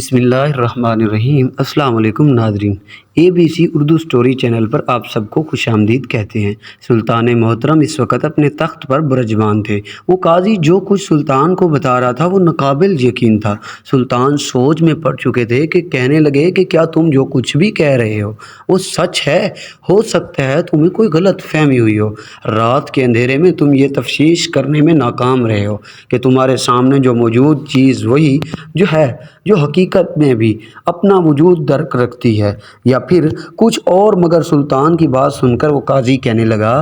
بسم اللہ الرحمن الرحیم۔ السلام علیکم ناظرین، ABC اردو سٹوری چینل پر آپ سب کو خوش آمدید کہتے ہیں۔ سلطان محترم اس وقت اپنے تخت پر برجمان تھے۔ وہ قاضی جو کچھ سلطان کو بتا رہا تھا وہ ناقابل یقین تھا۔ سلطان سوچ میں پڑ چکے تھے کہ کہنے لگے کہ کیا تم جو کچھ بھی کہہ رہے ہو وہ سچ ہے؟ ہو سکتا ہے تمہیں کوئی غلط فہمی ہوئی ہو۔ رات کے اندھیرے میں تم یہ تفتیش کرنے میں ناکام رہے ہو کہ تمہارے سامنے جو موجود چیز وہی جو حقیقت میں بھی اپنا وجود درک رکھتی ہے یا پھر کچھ اور۔ مگر سلطان کی بات سن کر وہ قاضی کہنے لگا،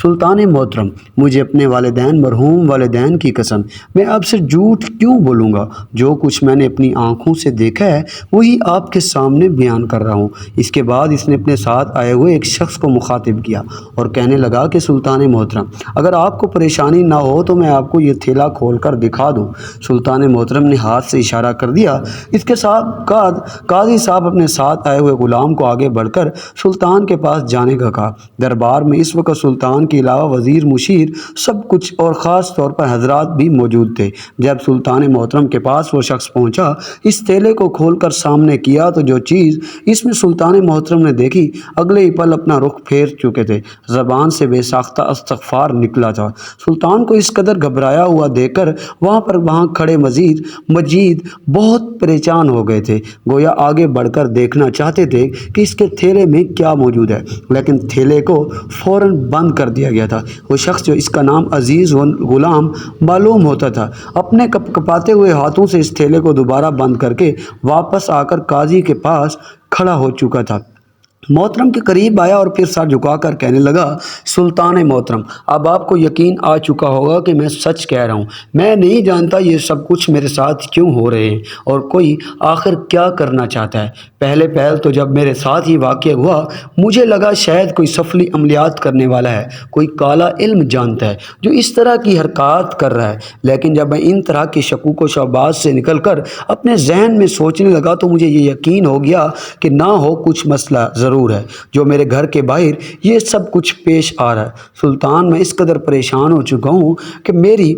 سلطان محترم، مجھے اپنے والدین، مرحوم والدین کی قسم، میں آپ سے جھوٹ کیوں بولوں گا؟ جو کچھ میں نے اپنی آنکھوں سے دیکھا ہے وہی آپ کے سامنے بیان کر رہا ہوں۔ اس کے بعد اس نے اپنے ساتھ آئے ہوئے ایک شخص کو مخاطب کیا اور کہنے لگا کہ سلطان محترم، اگر آپ کو پریشانی نہ ہو تو میں آپ کو یہ تھیلا کھول کر دکھا دوں۔ سلطان محترم نے ہاتھ سے اشارہ کر دیا۔ اس کے ساتھ قاضی صاحب اپنے ساتھ آئے ہوئے غلام کو آگے بڑھ کر سلطان کے پاس جانے کا کہا۔ دربار میں اس وقت سلطان کے علاوہ وزیر، مشیر، سب کچھ اور خاص طور پر حضرات بھی موجود تھے۔ جب سلطان محترم کے پاس وہ شخص پہنچا، اس تھیلے کو کھول کر سامنے کیا تو جو چیز اس میں سلطان محترم نے دیکھی، اگلے ہی پل اپنا رخ پھیر چکے تھے۔ زبان سے بے ساختہ استغفار نکلا تھا۔ سلطان کو اس قدر گھبرایا ہوا دیکھ کر وہاں کھڑے مجید بہت پریشان ہو گئے تھے، گویا آگے بڑھ کر دیکھنا چاہتے تھے کہ اس کے تھیلے میں کیا موجود ہے، لیکن تھیلے کو فوراً بند کر دیا گیا تھا۔ وہ شخص جو اس کا نام عزیز غلام معلوم ہوتا تھا، اپنے کپکپاتے ہوئے ہاتھوں سے اس تھیلے کو دوبارہ بند کر کے واپس آ کر قاضی کے پاس کھڑا ہو چکا تھا۔ محترم کے قریب آیا اور پھر سر جھکا کر کہنے لگا، سلطان محترم، اب آپ کو یقین آ چکا ہوگا کہ میں سچ کہہ رہا ہوں۔ میں نہیں جانتا یہ سب کچھ میرے ساتھ کیوں ہو رہے ہیں اور کوئی آخر کیا کرنا چاہتا ہے۔ پہل تو جب میرے ساتھ یہ واقعہ ہوا مجھے لگا شاید کوئی سفلی عملیات کرنے والا ہے، کوئی کالا علم جانتا ہے جو اس طرح کی حرکات کر رہا ہے، لیکن جب میں ان طرح کے شکوک و شبہات سے نکل کر اپنے ذہن میں سوچنے لگا تو مجھے یہ یقین ہو گیا کہ نہ ہو کچھ مسئلہ ضرور ہے جو میرے گھر کے باہر یہ سب کچھ پیش آ رہا ہے۔ سلطان، میں اس قدر پریشان ہو چکا ہوں کہ میری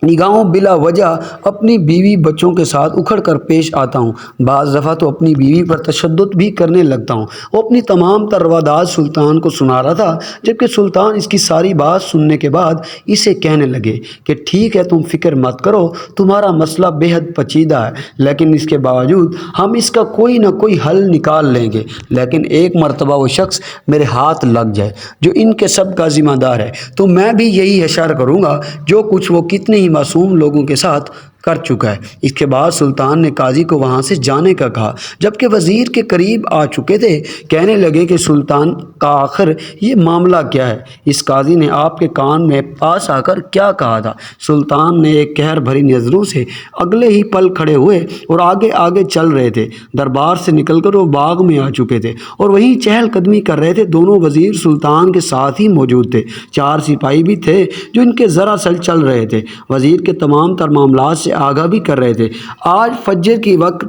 نگاہوں بلا وجہ اپنی بیوی بچوں کے ساتھ اکھڑ کر پیش آتا ہوں۔ بعض دفعہ تو اپنی بیوی پر تشدد بھی کرنے لگتا ہوں۔ وہ اپنی تمام تر روادات سلطان کو سنا رہا تھا، جبکہ سلطان اس کی ساری بات سننے کے بعد اسے کہنے لگے کہ ٹھیک ہے، تم فکر مت کرو، تمہارا مسئلہ بے حد پیچیدہ ہے، لیکن اس کے باوجود ہم اس کا کوئی نہ کوئی حل نکال لیں گے۔ لیکن ایک مرتبہ وہ شخص میرے ہاتھ لگ جائے جو ان کے سب کا ذمہ دار ہے تو میں بھی یہی اشارہ کروں گا جو کچھ وہ کتنے ہی معصوم لوگوں کے ساتھ کر چکا ہے۔ اس کے بعد سلطان نے قاضی کو وہاں سے جانے کا کہا، جبکہ وزیر کے قریب آ چکے تھے۔ کہنے لگے کہ سلطان کا آخر یہ معاملہ کیا ہے؟ اس قاضی نے آپ کے کان میں پاس آ کر کیا کہا تھا؟ سلطان نے ایک قہر بھری نظروں سے اگلے ہی پل کھڑے ہوئے اور آگے چل رہے تھے۔ دربار سے نکل کر وہ باغ میں آ چکے تھے اور وہیں چہل قدمی کر رہے تھے۔ دونوں وزیر سلطان کے ساتھ ہی موجود تھے، 4 سپاہی بھی تھے جو ان کے ذرا سل چل رہے تھے، وزیر کے تمام تر معاملات سے آگاہ بھی کر رہے تھے۔ آج فجر کی وقت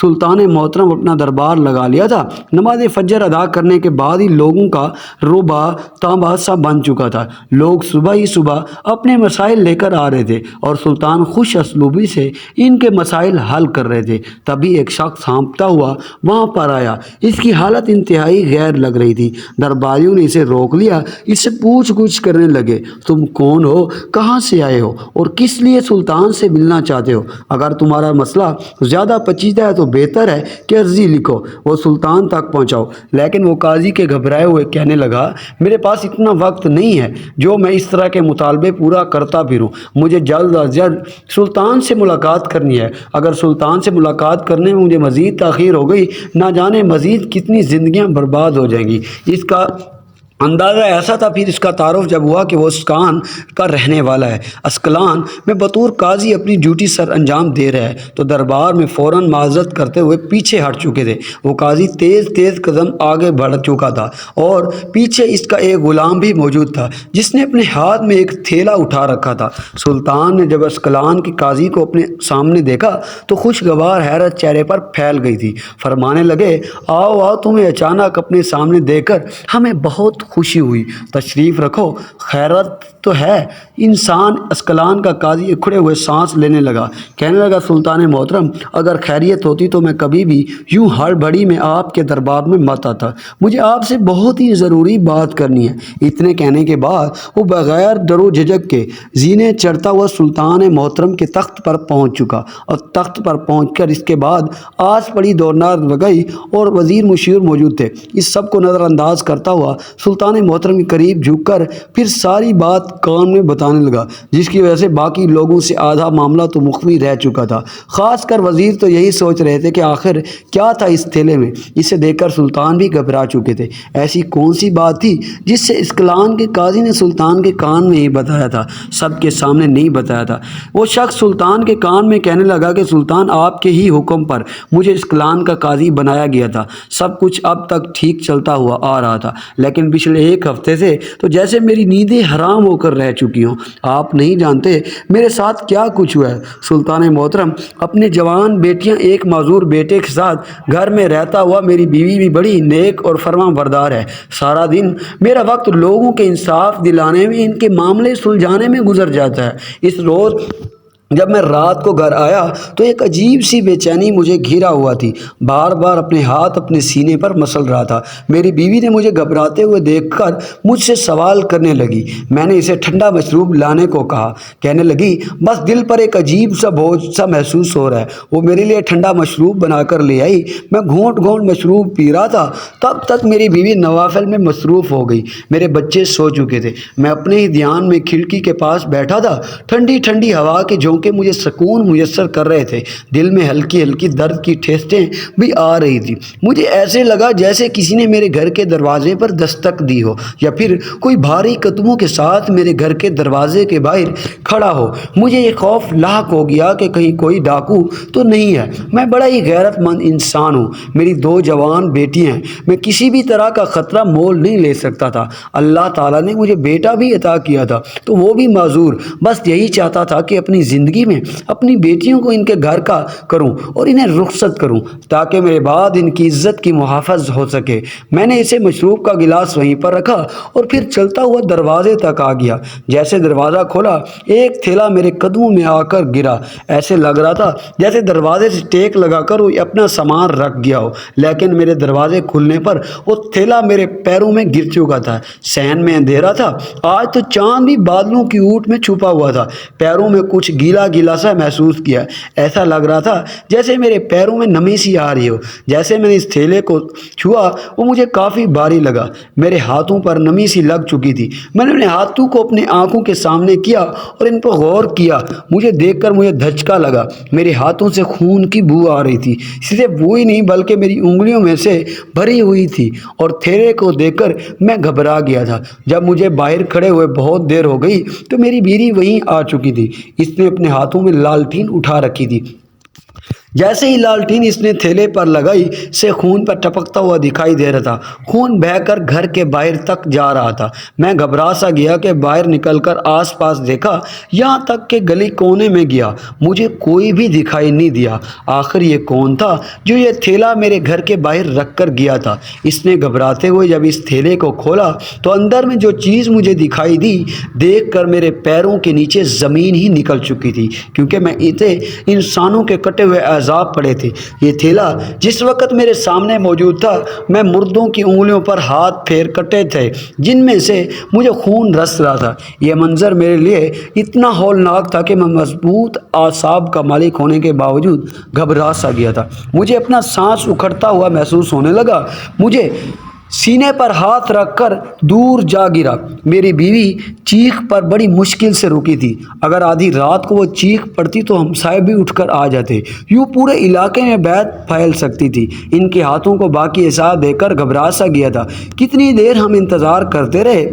سلطان محترم اپنا دربار لگا لیا تھا۔ نماز فجر ادا کرنے کے بعد ہی لوگوں کا روبہ تانبا سا بن چکا تھا۔ لوگ صبح اپنے مسائل لے کر آ رہے تھے اور سلطان خوش اسلوبی سے ان کے مسائل حل کر رہے تھے۔ تبھی ایک شخص ہانپتا ہوا وہاں پر آیا۔ اس کی حالت انتہائی غیر لگ رہی تھی۔ درباریوں نے اسے روک لیا، اس سے پوچھ گچھ کرنے لگے، تم کون ہو، کہاں سے آئے ہو اور کس لیے سلطان سے ملنا چاہتے ہو؟ اگر تمہارا مسئلہ زیادہ پیچیدہ ہے تو بہتر ہے کہ عرضی لکھو، وہ سلطان تک پہنچاؤ۔ لیکن وہ قاضی کے گھبرائے ہوئے کہنے لگا، میرے پاس اتنا وقت نہیں ہے جو میں اس طرح کے مطالبے پورا کرتا پھروں۔ مجھے جلد از جلد سلطان سے ملاقات کرنی ہے۔ اگر سلطان سے ملاقات کرنے میں مجھے مزید تاخیر ہو گئی، نہ جانے مزید کتنی زندگیاں برباد ہو جائیں گی۔ اس کا اندازہ ایسا تھا۔ پھر اس کا تعارف جب ہوا کہ وہ اسکان کا رہنے والا ہے، اسکلان میں بطور قاضی اپنی ڈیوٹی سر انجام دے رہا ہے، تو دربار میں فوراً معذرت کرتے ہوئے پیچھے ہٹ چکے تھے۔ وہ قاضی تیز قدم آگے بڑھ چکا تھا اور پیچھے اس کا ایک غلام بھی موجود تھا جس نے اپنے ہاتھ میں ایک تھیلا اٹھا رکھا تھا۔ سلطان نے جب اسکلان کی قاضی کو اپنے سامنے دیکھا تو خوشگوار حیرت چہرے پر پھیل گئی تھی۔ فرمانے لگے، آؤ تمہیں اچانک اپنے سامنے دیکھ کر ہمیں بہت خوشی ہوئی۔ تشریف رکھو، خیرت تو ہے؟ انسان اسکلان کا قاضی اکھڑے ہوئے سانس لینے لگا، کہنے لگا سلطان محترم، اگر خیریت ہوتی تو میں کبھی بھی یوں ہڑبڑی میں آپ کے دربار میں مت آتا، مجھے آپ سے بہت ہی ضروری بات کرنی ہے۔ اتنے کہنے کے بعد وہ بغیر ڈر و جھجک کے زینے چڑھتا ہوا سلطان محترم کے تخت پر پہنچ چکا، اور تخت پر پہنچ کر اس کے بعد آس پڑی دوڑنا لگائی اور وزیر مشیر موجود تھے۔ اس سب کو نظر انداز کرتا ہوا سلطان محترم کے قریب جھک کر پھر ساری بات کان میں بتانے لگا، جس کی وجہ سے باقی لوگوں سے آدھا معاملہ تو مخفی رہ چکا تھا۔ خاص کر وزیر تو یہی سوچ رہے تھے کہ آخر کیا تھا اس تھیلے میں۔ اسے دیکھ کر سلطان بھی گھبرا چکے تھے۔ ایسی کون سی بات تھی جس سے اسکلان کے قاضی نے سلطان کے کان میں ہی بتایا تھا، سب کے سامنے نہیں بتایا تھا؟ وہ شخص سلطان کے کان میں کہنے لگا کہ سلطان، آپ کے ہی حکم پر مجھے اسکلان کا قاضی بنایا گیا تھا۔ سب کچھ اب تک ٹھیک چلتا ہوا آ رہا تھا، لیکن پچھلے ایک ہفتے سے تو جیسے میری نیندیں حرام ہو کر رہ چکی ہوں۔ آپ نہیں جانتے میرے ساتھ کیا کچھ ہوا ہے سلطان محترم۔ اپنے جوان بیٹیاں، ایک معذور بیٹے کے ساتھ گھر میں رہتا ہوا میری بیوی بھی بڑی نیک اور فرما بردار ہے۔ سارا دن میرا وقت لوگوں کے انصاف دلانے میں، ان کے معاملے سلجھانے میں گزر جاتا ہے۔ اس روز جب میں رات کو گھر آیا تو ایک عجیب سی بے چینی مجھے گھیرا ہوا تھی، بار بار اپنے ہاتھ اپنے سینے پر مسل رہا تھا۔ میری بیوی نے مجھے گھبراتے ہوئے دیکھ کر مجھ سے سوال کرنے لگی۔ میں نے اسے ٹھنڈا مشروب لانے کو کہا، کہنے لگی، بس دل پر ایک عجیب سا بوجھ سا محسوس ہو رہا ہے۔ وہ میرے لیے ٹھنڈا مشروب بنا کر لے آئی۔ میں گھونٹ گھونٹ مشروب پی رہا تھا، تب تک میری بیوی نوافل میں مصروف ہو گئی۔ میرے بچے سو چکے تھے۔ میں اپنے ہی دھیان میں کھڑکی کے پاس بیٹھا تھا۔ ٹھنڈی ٹھنڈی ہوا کے جھونکے مجھے سکون میسر کر رہے تھے۔ دل میں ہلکی ہلکی درد کی ٹھیسیں بھی آ رہی تھی۔ مجھے ایسے لگا جیسے کسی نے میرے گھر کے دروازے پر دستک دی ہو، یا پھر کوئی بھاری قدموں کے ساتھ میرے گھر کے دروازے کے باہر کھڑا ہو۔ مجھے یہ خوف لاحق ہو گیا کہ کہیں کوئی ڈاکو تو نہیں ہے۔ میں بڑا ہی غیرت مند انسان ہوں، میری 2 جوان بیٹی ہیں، میں کسی بھی طرح کا خطرہ مول نہیں لے سکتا تھا۔ اللہ تعالیٰ نے مجھے بیٹا بھی عطا کیا تھا تو وہ بھی معذور۔ بس یہی چاہتا تھا کہ اپنی زندگی میں اپنی بیٹیوں کو ان کے گھر کا کروں اور انہیں رخصت کروں، تاکہ میرے بعد ان کی عزت کی محافظ ہو سکے۔ میں نے اسے مشروب کا گلاس وہیں پر رکھا اور پھر چلتا ہوا دروازے تک آ گیا۔ جیسے دروازہ کھولا، ایک تھیلا میرے قدموں میں آ کر گرا۔ ایسے لگ رہا تھا جیسے دروازے سے ٹیک لگا کر وہ اپنا سامان رکھ گیا ہو، لیکن میرے دروازے کھلنے پر وہ تھیلا میرے پیروں میں گر چکا تھا۔ صحن میں اندھیرا تھا، آج تو چاند بھی بادلوں کی اوٹ میں چھپا ہوا تھا۔ پیروں میں کچھ گیلا گیلا سا محسوس کیا۔ ایسا لگ رہا تھا جیسے میرے پیروں میں نمی سی آ رہی ہو۔ جیسے میں نے اس تھیلے کو چھوا، وہ مجھے کافی بھاری لگا۔ میرے ہاتھوں پر نمی سی لگ چکی تھی۔ میں نے اپنے ہاتھوں کو اپنے آنکھوں کے سامنے کیا اور ان پر غور کیا۔ مجھے دیکھ کر مجھے دھچکا لگا۔ میرے ہاتھوں سے خون کی بو آ رہی تھی، صرف وہ ہی نہیں بلکہ میری انگلیوں میں سے بھری ہوئی تھی، اور تھیلے کو دیکھ کر میں گھبرا گیا تھا۔ جب مجھے باہر کھڑے ہوئے بہت دیر ہو گئی تو میری بیوی وہیں آ چکی تھی۔ اس نے اپنے ہاتھوں میں لالٹین اٹھا رکھی تھی۔ جیسے ہی لالٹین اس نے تھیلے پر لگائی سے خون پر ٹپکتا ہوا دکھائی دے رہا تھا۔ خون بہہ کر گھر کے باہر تک جا رہا تھا۔ میں گھبرا سا گیا کہ باہر نکل کر آس پاس دیکھا، یہاں تک کہ گلی کونے میں گیا، مجھے کوئی بھی دکھائی نہیں دیا۔ آخر یہ کون تھا جو یہ تھیلا میرے گھر کے باہر رکھ کر گیا تھا؟ اس نے گھبراتے ہوئے جب اس تھیلے کو کھولا تو اندر میں جو چیز مجھے دکھائی دی، دیکھ کر میرے پیروں کے نیچے زمین ہی نکل چکی تھی، کیونکہ میں اسے انسانوں کے کٹے ہوئے عذاب پڑے تھے۔ یہ تھیلا جس وقت میرے سامنے موجود تھا، میں مردوں کی انگلیوں پر ہاتھ پھیر کٹے تھے جن میں سے مجھے خون رس رہا تھا۔ یہ منظر میرے لیے اتنا ہولناک تھا کہ میں مضبوط اعصاب کا مالک ہونے کے باوجود گھبرا سا گیا تھا۔ مجھے اپنا سانس اکھڑتا ہوا محسوس ہونے لگا۔ مجھے سینے پر ہاتھ رکھ کر دور جا گرا۔ میری بیوی چیخ پر بڑی مشکل سے رکی تھی۔ اگر آدھی رات کو وہ چیخ پڑتی تو ہمسائے بھی اٹھ کر آ جاتے، یوں پورے علاقے میں بیت پھیل سکتی تھی۔ ان کے ہاتھوں کو باقی احساس دے کر گھبرا سا گیا تھا۔ کتنی دیر ہم انتظار کرتے رہے،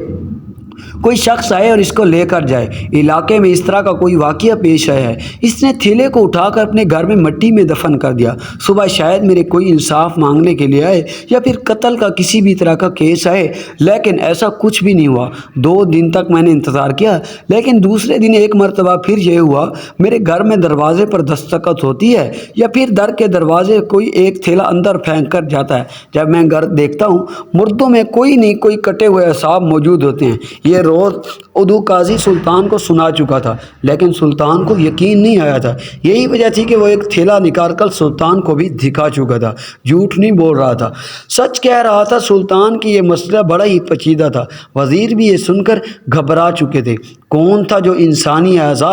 कोई शख्स आए और इसको लेकर जाए। इलाके में इस तरह का कोई वाक़या पेश आया है। इसने थैले को उठाकर अपने घर में मिट्टी में दफन कर दिया। सुबह शायद मेरे कोई इंसाफ मांगने के लिए आए या फिर कत्ल का किसी भी तरह का केस आए, लेकिन ऐसा कुछ भी नहीं हुआ। 2 दिन तक मैंने इंतज़ार किया, लेकिन दूसरे दिन एक मरतबा फिर यह हुआ। मेरे घर में दरवाजे पर दस्तखत होती है या फिर दर के दरवाजे कोई एक थैला अंदर फेंक कर जाता है। जब मैं घर देखता हूँ, मुर्दों में कोई नहीं कोई कटे हुए असाब मौजूद होते हैं। ये रोज़ उर्दू काजी सुल्तान को सुना चुका था, लेकिन सुल्तान को यकीन नहीं आया था। यही वजह थी कि वो एक थैला निकाल कर सुल्तान को भी दिखा चुका था। झूठ नहीं बोल रहा था, सच कह रहा था। सुल्तान की ये मसला बड़ा ही पेचीदा था। वज़ीर भी ये सुनकर घबरा चुके थे। कौन था जो इंसानी अज़ा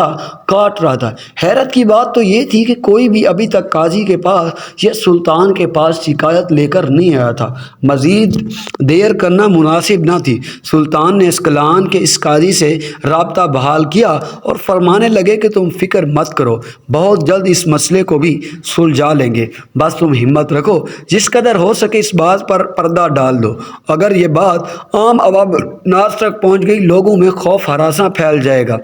काट रहा था? हैरत की बात तो ये थी कि कोई भी अभी तक काजी के पास या सुल्तान के पास शिकायत लेकर नहीं आया था। मज़ीद देर करना मुनासिब ना थी। सुल्तान ने अस्कलान के इस काजी से राब्ता बहाल किया और फरमाने लगे कि तुम फ़िक्र मत करो, बहुत जल्द इस मसले को भी सुलझा लेंगे। बस तुम हिम्मत रखो, जिस कदर हो सके इस बात पर पर्दा डाल दो। अगर ये बात आम अवाम नास तक पहुँच गई, लोगों में खौफ हरासा फैल जाएगा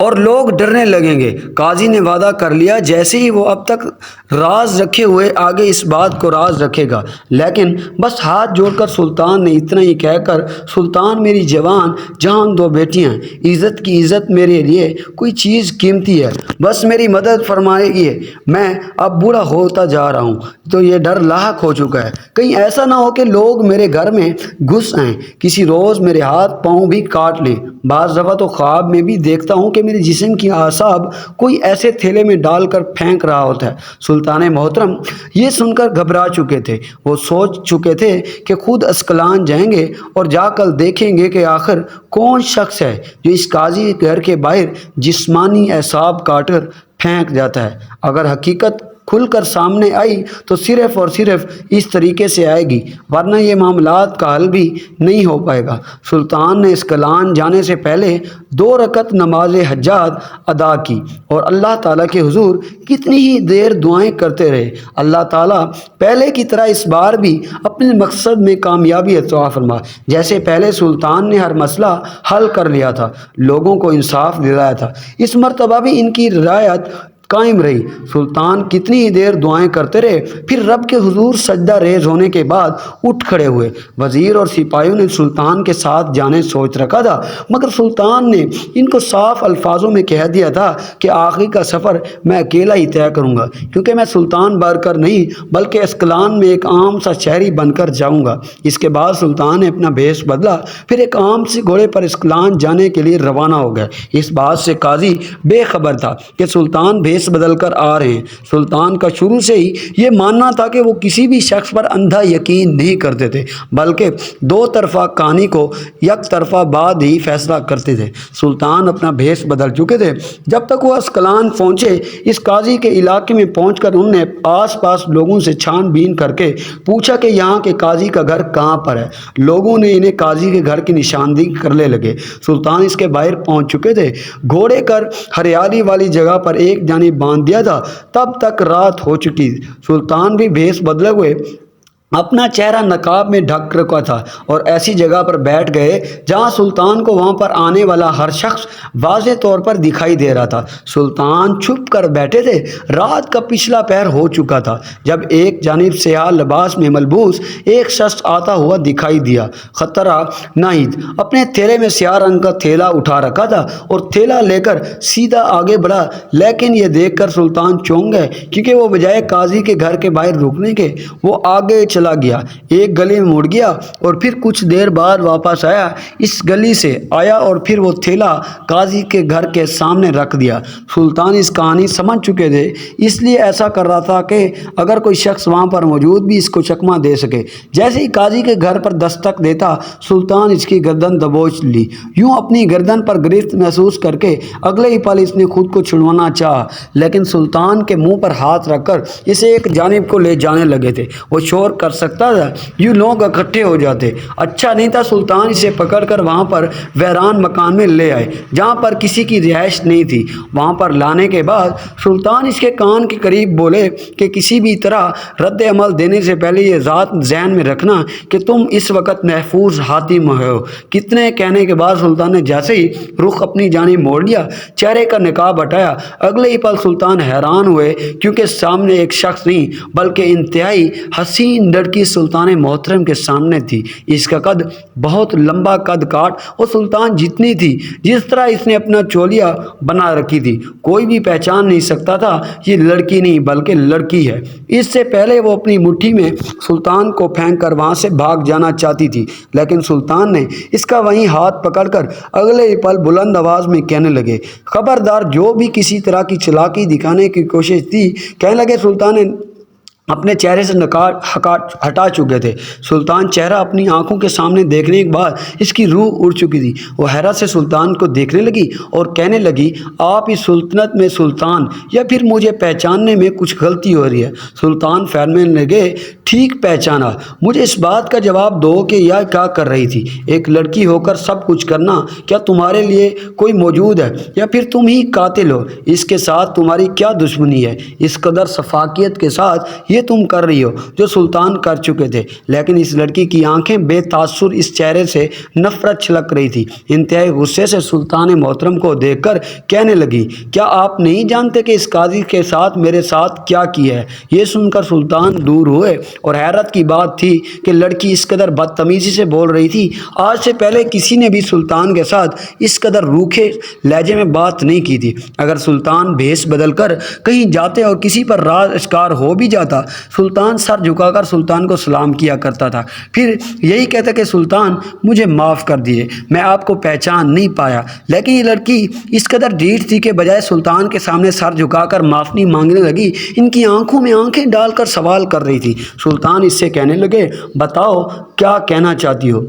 और लोग डरने लगेंगे। काजी ने वादा कर लिया, जैसे ही वो अब तक राज रखे हुए आगे इस बात को राज रखेगा। लेकिन बस हाथ जोड़कर सुल्तान ने इतना ही कहकर, सुल्तान मेरी जवान जहान 2 बेटियां, इज़्ज़त की इज़्ज़त मेरे लिए कोई चीज़ कीमती है, बस मेरी मदद फरमाइए। मैं अब बूढ़ा होता जा रहा हूँ, तो ये डर लाहक हो चुका है, कहीं ऐसा ना हो कि लोग मेरे घर में घुस आएँ, किसी रोज़ मेरे हाथ पाँव भी काट लें। बाज़ दफ़ा तो ख्वाब में भी देखता हूँ कि मेरे जिस्म की आसाब कोई ऐसे थैले में डालकर फेंक रहा होता है। सुल्तान मोहतरम ये सुनकर घबरा चुके थे। वो सोच चुके थे कि खुद अस्कलान जाएंगे और जाकर देखेंगे कि आखिर कौन शख्स है जो इस काजी घर के बाहर जिस्मानी एसाब काटकर फेंक जाता है। अगर हकीकत खुलकर सामने आई तो सिर्फ़ और सिर्फ इस तरीके से आएगी, वरना ये मामलात का हल भी नहीं हो पाएगा। सुल्तान ने अस्कलान जाने से पहले 2 रकत नमाज हज्जात अदा की और अल्लाह ताला के हुजूर कितनी ही देर दुआएं करते रहे। अल्लाह ताला पहले की तरह इस बार भी अपने मकसद में कामयाबी अता फरमा। जैसे पहले सुल्तान ने हर मसला हल कर लिया था, लोगों को इंसाफ दिलाया था, इस मरतबा भी इनकी रियायत कायम रही। सुल्तान कितनी ही देर दुआएं करते रहे, फिर रब के हुजूर सजदा रेज होने के बाद उठ खड़े हुए। वज़ीर और सिपाहियों ने सुल्तान के साथ जाने सोच रखा था, मगर सुल्तान ने इनको साफ अल्फाजों में कह दिया था कि आखिरी का सफ़र मैं अकेला ही तय करूँगा, क्योंकि मैं सुल्तान बनकर नहीं बल्कि अस्कलान में एक आम सा शहरी बनकर जाऊँगा। इसके बाद सुल्तान ने अपना भेष बदला, फिर एक आम से घोड़े पर अस्कलान जाने के लिए रवाना हो गया। इस बात से काजी बेखबर था कि सुल्तान भेष बदल कर आ रहे हैं। सुल्तान का शुरू से ही ये मानना था कि वो किसी भी शख्स पर अंधा यकीन नहीं करते थे, बल्कि 2 तरफा कहानी को एक तरफा बाद ही फैसला करते थे। सुल्तान अपना भेष बदल चुके थे। जब तक वो अस्कलान पहुंचे, इस काजी के इलाके में पहुंचकर उन्होंने आसपास लोगों से छानबीन करके पूछा कि यहाँ के काजी का घर कहाँ पर है। लोगों ने इन्हें काजी के घर की निशानदेही करने लगे। सुल्तान इसके बाहर पहुंच चुके थे। घोड़े कर हरियाली वाली जगह पर एक जानी बांध दिया था। तब तक रात हो चुकी। सुल्तान भी भेष बदले हुए अपना चेहरा नकाब में ढक रखा था और ऐसी जगह पर बैठ गए जहां सुल्तान को वहां पर आने वाला हर शख्स वाज़े तौर पर दिखाई दे रहा था। सुल्तान छुप कर बैठे थे। रात का पिछला पहर हो चुका था जब एक जानिब स्याह लिबास में मलबूस एक शख्स आता हुआ दिखाई दिया। खतरा नाहिद अपने थैले में स्याह रंग का थैला उठा रखा था और थैला लेकर सीधा आगे बढ़ा, लेकिन यह देखकर सुल्तान चौंक गए, क्योंकि वो बजाय काजी के घर के बाहर रुकने के वो आगे चला गया, एक गली में मुड़ गया और फिर कुछ देर बाद वापस आया। इस गली से आया और फिर वो थैला काजी के घर के सामने रख दिया। सुल्तान इस कहानी समझ चुके थे, इसलिए ऐसा कर रहा था कि अगर कोई शख्स वहाँ पर मौजूद भी इसको चकमा दे सके। जैसे ही काजी के घर पर दस्तक देता, सुल्तान इसकी गर्दन दबोच ली। यूं अपनी गर्दन पर गिरफ्त महसूस करके अगले ही पल इसने खुद को छुड़वाना चाहा, लेकिन सुल्तान के मुंह पर हाथ रखकर इसे एक जानिब को ले जाने लगे थे। वो शोर कर सकता था, यूँ लोग इकट्ठे हो जाते। अच्छा नहीं था, सुल्तान इसे पकड़कर वहाँ पर वीरान मकान में ले आए जहाँ पर किसी की रिहाइश नहीं थी। वहाँ पर लाने के बाद सुल्तान इसके कान के करीब बोले कि किसी भी तरह रद्द अमल देने से पहले ये रात ज़हन में रखना कि तुम इस वक्त महफूज हातिम हो। कितने कहने के बाद सुल्तान ने जैसे ही रुख अपनी जानिब मोड़ लिया, चेहरे का निकाब हटाया, अगले ही पल सुल्तान हैरान हुए क्योंकि सामने एक शख्स नहीं बल्कि इंतहाई हसीन लड़की सुल्तान मोहतरम के सामने थी। इसका कद बहुत लंबा कद काट और सुल्तान जितनी थी, जिस तरह इसने अपना चोलिया बना रखी थी, कोई भी पहचान नहीं सकता था ये लड़की नहीं बल्कि लड़की है। इससे पहले वो अपनी मुट्ठी में सुल्तान को फेंक कर वहाँ से भाग जाना चाहती थी, लेकिन सुल्तान ने इसका वहीं हाथ पकड़कर अगले ही पल बुलंद आवाज़ में कहने लगे, खबरदार, जो भी किसी तरह की चालाकी दिखाने की कोशिश थी। कहने लगे, सुल्तान ने अपने चेहरे से नकाब हटा चुके थे। सुल्तान चेहरा अपनी आंखों के सामने देखने के बाद इसकी रूह उड़ चुकी थी। वो हैरत से सुल्तान को देखने लगी और कहने लगी, आप इस सुल्तनत में सुल्तान या फिर मुझे पहचानने में कुछ गलती हो रही है। सुल्तान फरमाने लगे, ठीक पहचाना, मुझे इस बात का जवाब दो कि यह क्या कर रही थी। एक लड़की होकर सब कुछ करना क्या तुम्हारे लिए कोई मौजूद है या फिर तुम ही कातिल हो? इसके साथ तुम्हारी क्या दुश्मनी है? इस कदर सफाकियत के साथ ये तुम कर रही हो जो सुल्तान कर चुके थे। लेकिन इस लड़की की आंखें बेतासुर इस चेहरे से नफरत छलक रही थी। इंतहाई गुस्से से सुल्तान मोहतरम को देखकर कहने लगी, क्या आप नहीं जानते कि इस काजी के साथ मेरे साथ क्या किया है? ये सुनकर सुल्तान दूर हुए और हैरत की बात थी कि लड़की इस कदर बदतमीजी से बोल रही थी। आज से पहले किसी ने भी सुल्तान के साथ इस कदर रूखे लहजे में बात नहीं की थी। अगर सुल्तान भेष बदल कर कहीं जाते और किसी पर राज शिकार हो भी जाता, सुल्तान सर झुकाकर सुल्तान को सलाम किया करता था, फिर यही कहता कि सुल्तान मुझे माफ़ कर दिए, मैं आपको पहचान नहीं पाया। लेकिन ये लड़की इस कदर ढीठ थी कि बजाय सुल्तान के सामने सर झुकाकर माफ़ी मांगने लगी, इनकी आंखों में आंखें डालकर सवाल कर रही थी। सुल्तान इससे कहने लगे, बताओ क्या कहना चाहती हो?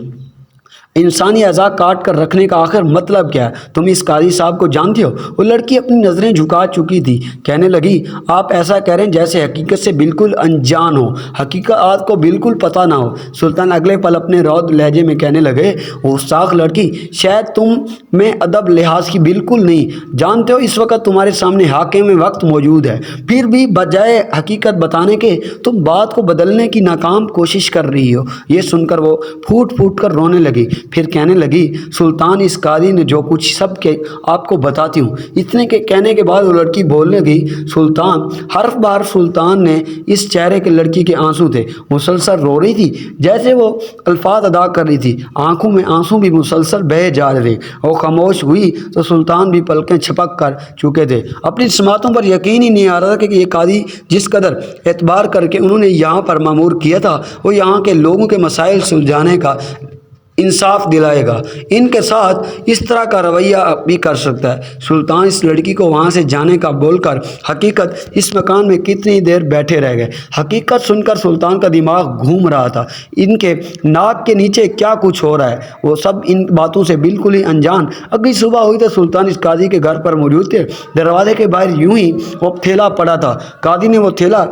इंसानी अज़ा काट कर रखने का आखिर मतलब क्या है? तुम इस काजी साहब को जानती हो? वो लड़की अपनी नज़रें झुका चुकी थी। कहने लगी, आप ऐसा कह रहे हैं जैसे हकीकत से बिल्कुल अनजान हो, हकीकत को बिल्कुल पता ना हो। सुल्तान अगले पल अपने रौद लहजे में कहने लगे, वो साख लड़की, शायद तुम में अदब लिहाज की बिल्कुल नहीं जानते हो। इस वक्त तुम्हारे सामने हाकिम में वक्त मौजूद है, फिर भी बजाय हकीकत बताने के तुम बात को बदलने की नाकाम कोशिश कर रही हो। ये सुनकर वो फूट फूट कर रोने लगी। फिर कहने लगी, सुल्तान, इस काजी ने जो कुछ सब के आपको बताती हूँ। इतने के कहने के बाद वो लड़की बोलने लगी, सुल्तान। हर्फ बार सुल्तान ने इस चेहरे के लड़की के आंसू थे, मुसलसल रो रही थी जैसे वो अल्फाज अदा कर रही थी। आंखों में आंसू भी मुसलसल बहे जा रहे थे। वो खामोश हुई तो सुल्तान भी पलकें छपक कर चुके थे। अपनी समातों पर यकीन ही नहीं आ रहा था कि ये काजी जिस कदर एतबार करके उन्होंने यहाँ पर मामूर किया था, वो यहाँ के लोगों के मसाइल सुलझाने का इंसाफ दिलाएगा। इनके साथ इस तरह का रवैया भी कर सकता है। सुल्तान इस लड़की को वहाँ से जाने का बोलकर हकीकत इस मकान में कितनी देर बैठे रह गए। हकीकत सुनकर सुल्तान का दिमाग घूम रहा था। इनके नाक के नीचे क्या कुछ हो रहा है, वो सब इन बातों से बिल्कुल ही अनजान। अगली सुबह हुई तो सुल्तान इस काजी के घर पर मौजूद थे। दरवाजे के बाहर यूं ही वो थैला पड़ा था। काजी ने वो थैला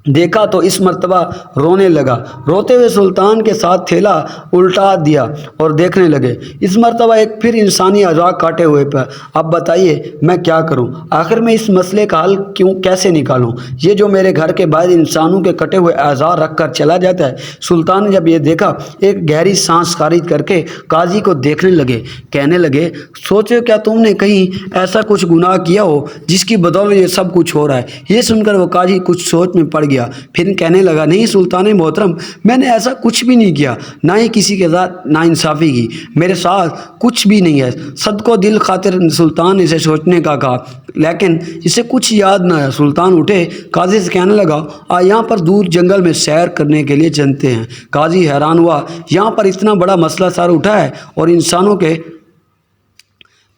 देखा तो इस मर्तबा रोने लगा। रोते हुए सुल्तान के साथ थैला उल्टा दिया और देखने लगे। इस मर्तबा एक फिर इंसानी अज़ा काटे हुए पर, अब बताइए मैं क्या करूं? आखिर मैं इस मसले का हल कैसे निकालूं? ये जो मेरे घर के बाहर इंसानों के कटे हुए अज़ा रख कर चला जाता है। सुल्तान ने जब ये देखा, एक गहरी सांस खारिज करके काजी को देखने लगे। कहने लगे, सोचो क्या तुमने कहीं ऐसा कुछ गुनाह किया हो जिसकी बदौलत ये सब कुछ हो रहा है? ये सुनकर वो काजी कुछ सोच में पड़ गया। फिर कहने लगा, नहीं सुल्तान मोहतरम, मैंने ऐसा कुछ भी नहीं किया, ना ही किसी के साथ नाइंसाफ़ी की। मेरे साथ कुछ भी नहीं है। सदको दिल खातिर सुल्तान ने इसे सोचने का कहा, लेकिन इसे कुछ याद ना आया। सुल्तान उठे, काजी से कहने लगा, यहाँ पर दूर जंगल में सैर करने के लिए चलते हैं। काजी हैरान हुआ, यहाँ पर इतना बड़ा मसला सर उठा है और इंसानों के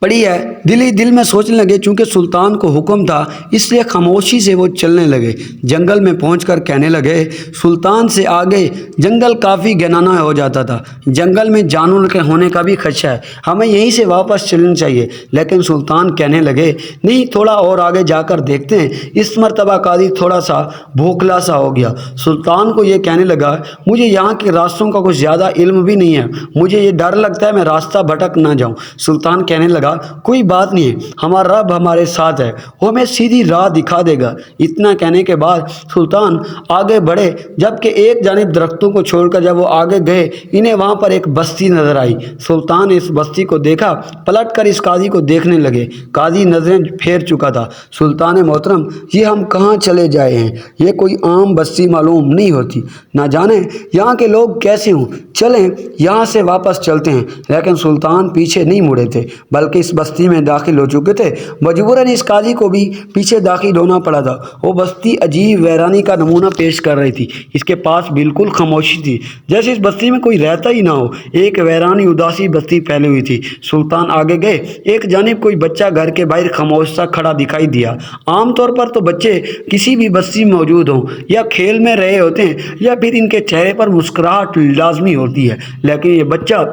पड़ी है। दिल ही दिल में सोचने लगे, चूंकि सुल्तान को हुक्म था इसलिए खामोशी से वो चलने लगे। जंगल में पहुंचकर कहने लगे, सुल्तान से आगे जंगल काफ़ी घनाना हो जाता था, जंगल में जानवर के होने का भी खदशा है, हमें यहीं से वापस चलना चाहिए। लेकिन सुल्तान कहने लगे, नहीं, थोड़ा और आगे जाकर देखते हैं। इस मरतबा काजी थोड़ा सा भूखला सा हो गया। सुल्तान को ये कहने लगा, मुझे यहाँ के रास्तों का कुछ ज़्यादा इल्म भी नहीं है, मुझे ये डर लगता है मैं रास्ता भटक ना जाऊँ। सुल्तान कहने लगा, कोई बात नहीं है, हमारा रब हमारे साथ है, वो हमें सीधी राह दिखा देगा। इतना कहने के बाद सुल्तान आगे बढ़े, जबकि एक जानिब दरख्तों को छोड़कर जब वो आगे गए, इन्हें वहाँ पर एक बस्ती नजर आई। सुल्तान ने इस बस्ती को देखा, पलट कर इस काजी को देखने लगे। काजी नजरें फेर चुका था। सुल्तान मोहतरम, ये हम कहाँ चले जाए हैं? ये कोई आम बस्ती मालूम नहीं होती, ना जाने यहाँ के लोग कैसे हों, चलें यहाँ से वापस चलते हैं। लेकिन सुल्तान पीछे नहीं मुड़े थे, बल्कि इस बस्ती में दाखिल हो चुके थे। मजबूरन इस काजी को भी पीछे दाखिल होना पड़ा था। वो बस्ती अजीब वैरानी का नमूना पेश कर रही थी। इसके पास बिल्कुल खामोशी थी, जैसे इस बस्ती में कोई रहता ही ना हो। एक वैरानी उदासी बस्ती फैली हुई थी। सुल्तान आगे गए, एक जानिब कोई बच्चा घर के बाहर खामोश सा खड़ा दिखाई दिया। आमतौर पर तो बच्चे किसी भी बस्ती में मौजूद हों या खेल में रहे होते हैं या फिर इनके चेहरे पर मुस्कुराहट लाजमी होती है, लेकिन ये बच्चा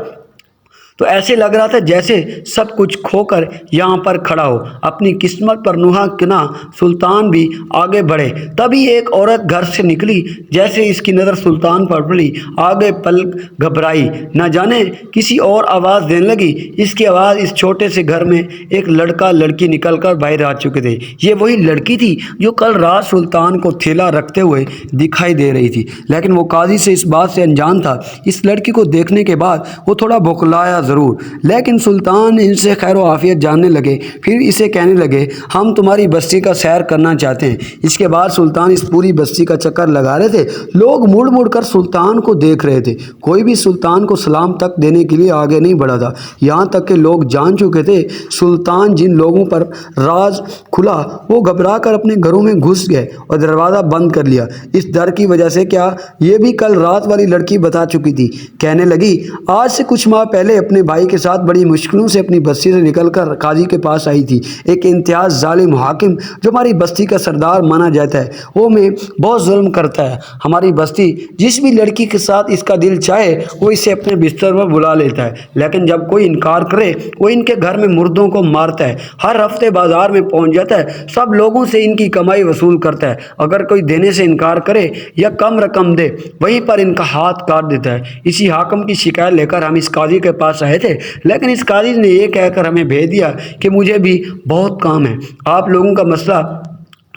तो ऐसे लग रहा था जैसे सब कुछ खोकर यहाँ पर खड़ा हो, अपनी किस्मत पर नुहा किना। सुल्तान भी आगे बढ़े, तभी एक औरत घर से निकली। जैसे इसकी नज़र सुल्तान पर पड़ी, आगे पलक घबराई, न जाने किसी और आवाज़ देने लगी। इसकी आवाज़ इस छोटे से घर में एक लड़का लड़की निकलकर बाहर आ चुके थे। ये वही लड़की थी जो कल रात सुल्तान को थैला रखते हुए दिखाई दे रही थी, लेकिन वो काजी से इस बात से अनजान था। इस लड़की को देखने के बाद वो थोड़ा बौखलाया ज़रूर, लेकिन सुल्तान इनसे खैर आफियत जानने लगे। फिर इसे कहने लगे, हम तुम्हारी बस्ती का सैर करना चाहते हैं। इसके बाद सुल्तान इस पूरी बस्ती का चक्कर लगा रहे थे। लोग मुड़ मुड़ कर सुल्तान को देख रहे थे, कोई भी सुल्तान को सलाम तक देने के लिए आगे नहीं बढ़ा था। यहाँ तक कि लोग जान चुके थे सुल्तान जिन लोगों पर राज खुला वो घबरा कर अपने घरों में घुस गए और दरवाज़ा बंद कर लिया। इस डर की वजह से क्या, ये भी कल रात वाली लड़की बता चुकी थी। कहने लगी, आज से कुछ माह पहले अपने भाई के साथ बड़ी मुश्किलों से अपनी बस्ती से निकलकर काजी के पास आई थी। एक इम्तियाज जालिम हाकिम जो हमारी बस्ती का सरदार माना जाता है, वो में बहुत जुल्म करता है। हमारी बस्ती जिस भी लड़की के साथ इसका दिल चाहे वो इसे अपने बिस्तर पर बुला लेता है, लेकिन जब कोई इनकार करे वो इनके घर में मुर्दों को मारता है। हर हफ्ते बाजार में पहुंच जाता है, सब लोगों से इनकी कमाई वसूल करता है। अगर कोई देने से इनकार करे या कम रकम दे, वहीं पर इनका हाथ काट देता है। इसी हाकिम की शिकायत लेकर हम इस काजी के पास आए थे, लेकिन इस काजी ने ये कहकर हमें भेज दिया कि मुझे भी बहुत काम है, आप लोगों का मसला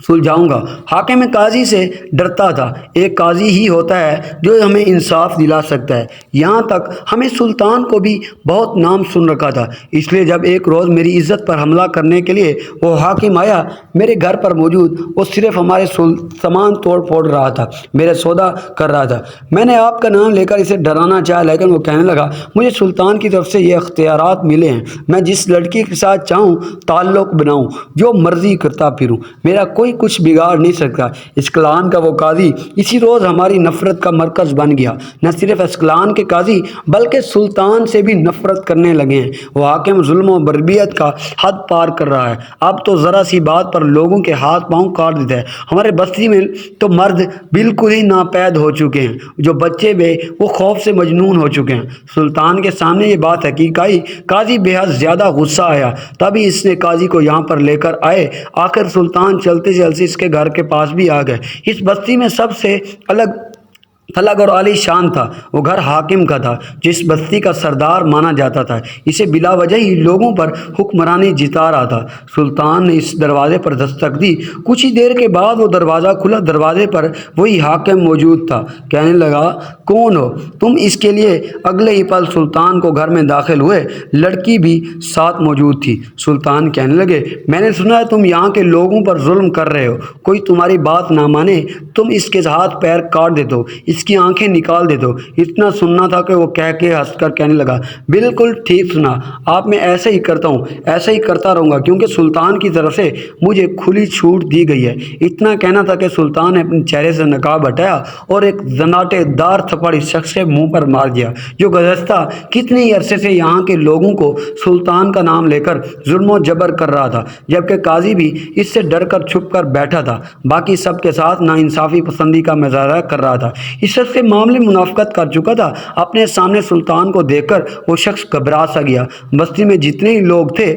सुलझाऊंगा। हाकिम काजी से डरता था। एक काजी ही होता है जो हमें इंसाफ दिला सकता है। यहाँ तक हमें सुल्तान को भी बहुत नाम सुन रखा था, इसलिए जब एक रोज़ मेरी इज्जत पर हमला करने के लिए वो हाकिम आया, मेरे घर पर मौजूद वो सिर्फ हमारे सामान तोड़ फोड़ रहा था, मेरे सौदा कर रहा था। मैंने आपका नाम लेकर इसे डराना चाहा, लेकिन वो कहने लगा, मुझे सुल्तान की तरफ से ये अख्तियारात मिले हैं, मैं जिस लड़की के साथ चाहूँ ताल्लुक़ बनाऊँ, जो मर्जी करता फिरूँ, मेरा कोई कुछ बिगाड़ नहीं सकता। इस्कलान का वो काजी इसी रोज़ हमारी नफरत का मरकज़ बन गया। न सिर्फ इस्कलान के काजी बल्कि सुल्तान से भी नफरत करने लगे हैं। वो हाकिम जुल्म और बर्बियत का हद पार कर रहा है। अब तो ज़रा सी बात पर लोगों के हाथ पांव काट देता है। हमारे बस्ती में तो मर्द बिल्कुल ही नापैद हो चुके हैं, जो बच्चे भी वो खौफ से मजनून हो चुके हैं। सुल्तान के सामने ये बात हकीकत आई, काजी बेहद ज़्यादा गुस्सा आया, तभी इसने काजी को यहाँ पर लेकर आए। आखिर सुल्तान चलते चलते इसके घर के पास भी आ गए। इस बस्ती में सबसे अलग और आली शान था वो घर हाकिम का था, जिस बस्ती का सरदार माना जाता था। इसे बिला वजह ही लोगों पर हुक्मरानी जिता रहा था। सुल्तान ने इस दरवाजे पर दस्तक दी। कुछ ही देर के बाद वो दरवाज़ा खुला। दरवाजे पर वही हाकिम मौजूद था। कहने लगा, कौन हो तुम? इसके लिए अगले ही पल सुल्तान को घर में दाखिल हुए। लड़की भी साथ मौजूद थी। सुल्तान कहने लगे, मैंने सुना है तुम यहाँ के लोगों पर जुल्म कर रहे हो, कोई तुम्हारी बात ना माने तुम इसके हाथ पैर काट देते हो। اس کی آنکھیں نکال دے دو۔ اتنا سننا تھا کہ وہ کہہ کے ہنس کر کہنے لگا، بالکل ٹھیک سنا، اب میں ایسے ہی کرتا ہوں، ایسے ہی کرتا رہوں گا، کیونکہ سلطان کی طرف سے مجھے کھلی چھوٹ دی گئی ہے۔ اتنا کہنا تھا کہ سلطان نے اپنے چہرے سے نقاب ہٹایا اور ایک زناٹے دار تھپڑ اس شخص کے منہ پر مار دیا جو گزشتہ کتنے ہی عرصے سے یہاں کے لوگوں کو سلطان کا نام لے کر ظلم و جبر کر رہا تھا، جبکہ قاضی بھی اس سے ڈر کر چھپ کر بیٹھا تھا، باقی سب کے ساتھ ناانصافی پسندی کا مظاہرہ کر رہا تھا۔ اس شخص سے معاملے منافقت کر چکا تھا۔ اپنے سامنے سلطان کو دیکھ کر وہ شخص گھبرا سا گیا۔ بستی میں جتنے ہی لوگ تھے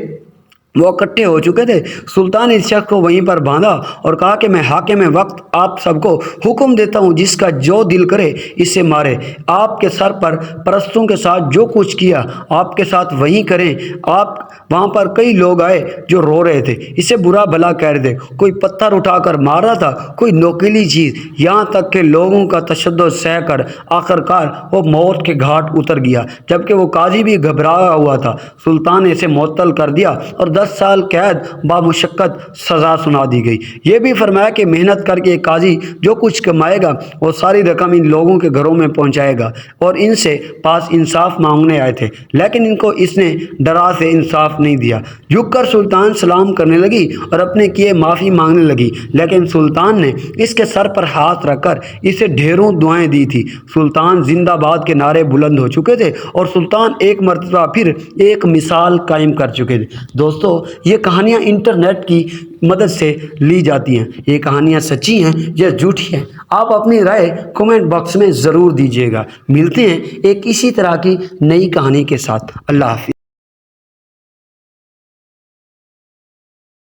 وہ اکٹھے ہو چکے تھے۔ سلطان نے اس شخص کو وہیں پر باندھا اور کہا کہ میں حاکم وقت آپ سب کو حکم دیتا ہوں، جس کا جو دل کرے اسے مارے۔ آپ کے سر پر پرستوں کے ساتھ جو کچھ کیا آپ کے ساتھ وہی کریں۔ آپ وہاں پر کئی لوگ آئے جو رو رہے تھے، اسے برا بھلا کہہ رہے تھے، کوئی پتھر اٹھا کر مار رہا تھا، کوئی نوکیلی چیز، یہاں تک کہ لوگوں کا تشدد سہ کر آخرکار وہ موت کے گھاٹ اتر گیا، جبکہ وہ قاضی بھی گھبرایا ہوا تھا۔ سلطان نے اسے معطل کر دیا اور 10 سال قید بامشقت سزا سنا دی گئی۔ یہ بھی فرمایا کہ محنت کر کے قاضی جو کچھ کمائے گا وہ ساری رقم ان لوگوں کے گھروں میں پہنچائے گا اور ان سے پاس انصاف مانگنے آئے تھے، لیکن ان کو اس نے ڈرا سے انصاف نہیں دیا۔ جھک کر سلطان سلام کرنے لگی اور اپنے کیے معافی مانگنے لگی، لیکن سلطان نے اس کے سر پر ہاتھ رکھ کر اسے ڈھیروں دعائیں دی تھی۔ سلطان زندہ باد کے نعرے بلند ہو چکے تھے اور سلطان ایک مرتبہ پھر ایک مثال قائم کر چکے تھے۔ دوستو، یہ کہانیاں انٹرنیٹ کی مدد سے لی جاتی ہیں، یہ کہانیاں سچی ہیں یا جھوٹی ہیں؟ آپ اپنی رائے کومنٹ باکس میں ضرور دیجیے گا۔ ملتے ہیں ایک اسی طرح کی نئی کہانی کے ساتھ۔ اللہ حافظ۔